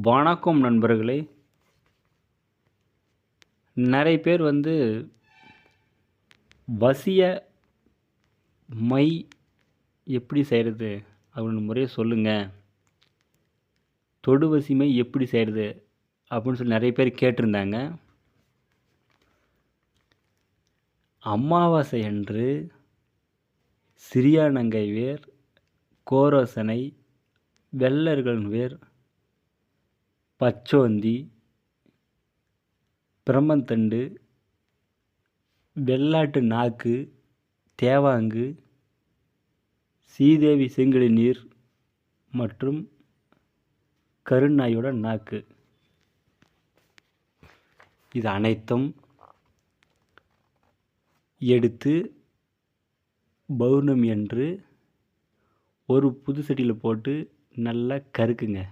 வணக்கம் நண்பர்களே. நெறைய பேர் வசிய மை எப்படி செய்கிறது அப்படின்னு முறைய சொல்லுங்க. தொடு வசிமை எப்படி செய்கிறது அப்படின்னு சொல்லி நிறைய பேர் கேட்டிருந்தாங்க. அமாவாசை அன்று சிறியானங்கை வேர், கோரோசனை, வெள்ளர்கள் வேர், பச்சோந்தி, பிரம்மந்தண்டு, வெள்ளாட்டு நாக்கு, தேவாங்கு, சீதேவி செங்கிலி நீர் மற்றும் கருநாயோட நாக்கு, இது அனைத்தும் எடுத்து பௌர்ணமி அன்று ஒரு புது சட்டியில் போட்டு நல்லா கருக்குங்க.